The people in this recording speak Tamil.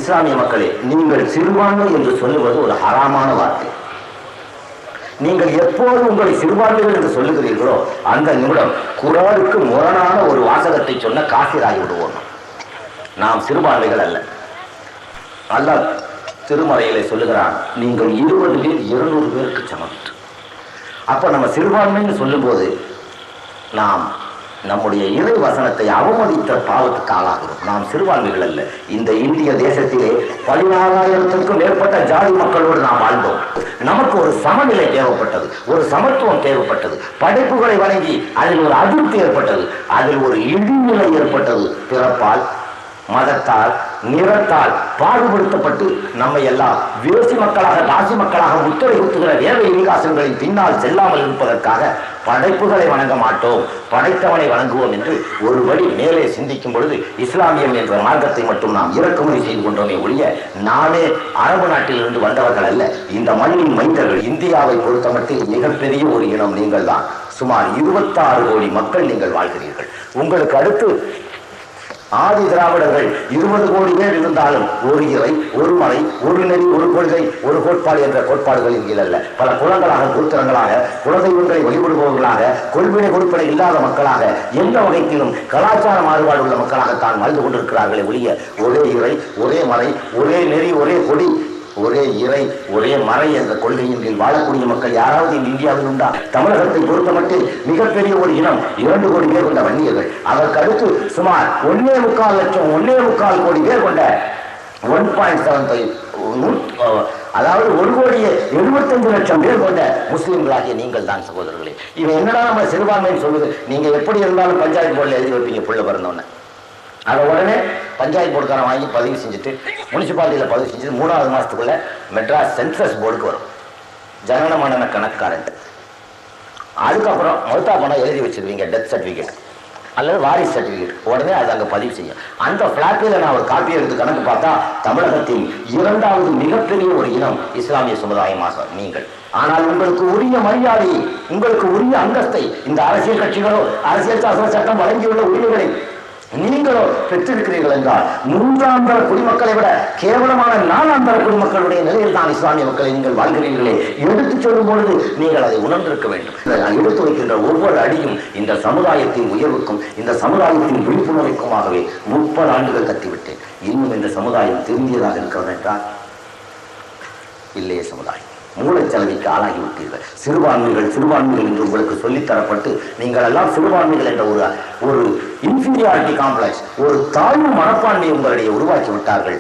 இஸ்லாமிய மக்களே, நீங்கள் சிறுபான்மை என்று சொல்லுவது ஒரு ஹராமான வார்த்தை. நீங்கள் எப்போது உங்களை சிறுபான்மைகள் என்று சொல்லுகிறீர்களோ அந்த நிமிடம் குர்ஆனுக்கு முரணான ஒரு வாசகத்தை சொன்ன காஃபிராகி விடுவோம். நாம் சிறுபான்மைகள் அல்ல. அல்லாஹ் திருமறையிலே சொல்லுகிறான், நீங்கள் 20 பேர் 200 பேருக்கு சமம். அப்ப நம்ம சிறுபான்மைன்னு சொல்லும் போது நாம் நம்முடைய இறை வசனத்தை அவமதித்த பாவத்துக்கு ஆளாகிறோம். நாம் சிறுபான்மைகள் அல்ல. இந்த இந்திய தேசத்திலே 14,000க்கும் மேற்பட்ட ஜாதி மக்களோடு நாம் வாழ்ந்தோம். நமக்கு ஒரு சமநிலை தேவைப்பட்டது, ஒரு சமத்துவம் தேவைப்பட்டது. படைப்புகளை வழங்கி அதில் ஒரு அதிருப்தி ஏற்பட்டது, அதில் ஒரு இழிநிலை ஏற்பட்டது. பிறப்பால், மதத்தால், நிறத்தால் பாடுபடுத்தப்பட்டு நம்மை எல்லாம் வேசி மக்களாக, தாசி மக்களாக முத்திரை குத்துகிற வேத இதிகாசங்களின் பின்னால் செல்லாமல் இருப்பதற்காக படைப்புகளை வணங்க மாட்டோம், படைத்தவனை வணங்குவோம் என்று ஒருபடி மேலே சிந்திக்கும் பொழுது இஸ்லாமியம் என்ற மார்க்கத்தை மட்டும் நாம் இறக்குமதி செய்து கொண்டோமே ஒழிய நாமே அரபு நாட்டிலிருந்து வந்தவர்கள் அல்ல. இந்த மண்ணின் மைந்தர்கள். இந்தியாவை பொறுத்தமட்டில் மிகப்பெரிய ஒரு இனம் நீங்கள் தான். சுமார் 26 கோடி மக்கள் நீங்கள் வாழ்கிறீர்கள். உங்களுக்கு அடுத்து ஆதி திராவிடர்கள் 20 கோடி பேர் இருந்தாலும் ஒரு இறை, ஒரு மலை, ஒரு நெறி, ஒரு கொள்கை, ஒரு கோட்பாடு என்ற கோட்பாடுகளின் கீழ் அல்ல. பல குலங்களாக, கூத்திரங்களாக, குலதெய்வங்களை வழிபடுபவர்களாக, கொள்வினை கொடுப்பனை இல்லாத மக்களாக, எந்த வகைத்திலும் கலாச்சார மாறுபாடு உள்ள மக்களாகத்தான் வாழ்ந்து கொண்டிருக்கிறார்களே ஒழிய ஒரே இறை, ஒரே மலை, ஒரே நெறி, ஒரே கொடி, ஒரே இறை, ஒரே மறை என்ற கொள்கையின் கீழ் வாழக்கூடிய மக்கள் யாராவது இந்த இந்தியாவில் உண்டா? தமிழகத்தை பொறுத்தமட்டில் மிகப்பெரிய ஒரு இனம் 2 கோடி பேர் கொண்ட வன்னியர்கள். அதற்கு அடுத்து சுமார் 1.25 லட்சம், 1.25 கோடி பேர் கொண்ட 1.75, அதாவது 1,75 லட்சம் பேர் கொண்ட முஸ்லிம்களாகிய நீங்கள் தான் சகோதரர்களே. இவன் என்னடா நம்ம சிறுபான்மைன்னு சொல்லுது. நீங்க எப்படி இருந்தாலும் பஞ்சாயத்து போர்டில் எழுதி வைப்பீங்க புள்ள பிறந்தோன்னு. அதை உடனே பஞ்சாயத்து போர்டுக்காரன் வாங்கி பதிவு செஞ்சுட்டு முனிசிபாலிட்டியில் பதிவு செஞ்சுட்டு 3வது மாதத்துக்குள்ள மெட்ராஸ் சென்சஸ் போர்டுக்கு வரும், ஜனனமன கணக்காரன். அதுக்கப்புறம் மொத்தா பணம் எழுதி வச்சிருவீங்க, டெத் சர்டிஃபிகேட் அல்லது வாரிசு சர்டிஃபிகேட். உடனே அது அங்கே பதிவு செய்யும். அந்த பிளாட்டில் நான் ஒரு காப்பி எடுத்து கணக்கு பார்த்தா தமிழகத்தில் 2வது மிகப்பெரிய ஒரு இனம் இஸ்லாமிய சமுதாயமாக நீங்கள். ஆனால் உங்களுக்கு உரிய மரியாதை, உங்களுக்கு உரிய அந்தஸ்தை இந்த அரசியல் கட்சிகளோ அரசியல் சாசன சட்டம் வழங்கியுள்ள உரிமைகளை நீங்களோ பெற்றிருக்கிறீர்கள் என்றால் 3ஆம் தர குடிமக்களை விட கேவலமான 4ஆம் தர குடிமக்களுடைய நிலையில் தான் இஸ்லாமிய மக்களை நீங்கள் வாழ்கிறீர்களே. எடுத்துச் சொல்லும் பொழுது நீங்கள் அதை உணர்ந்திருக்க வேண்டும். நான் எடுத்து வைக்கின்ற ஒவ்வொரு அடியும் இந்த சமுதாயத்தின் உயர்வுக்கும் இந்த சமுதாயத்தின் விழிப்புணர்வுக்குமாகவே 30 ஆண்டுகள் கத்திவிட்டேன். இன்னும் இந்த சமுதாயம் திரும்பியதாக இருக்கிறது என்றால் இல்லையே. சமுதாயம் மூளைச்சலவைக்கு ஆளாகிவிட்டீர்கள். சிறுபான்மைகள் என்று உங்களுக்கு சொல்லித்தரப்பட்டு நீங்கள் எல்லாம் சிறுபான்மைகள் என்ற ஒரு இன்ஃபீரியாரிட்டி காம்ப்ளெக்ஸ், ஒரு தாழ்வு மனப்பான்மையை உங்களிடையே உருவாக்கி விட்டார்கள்.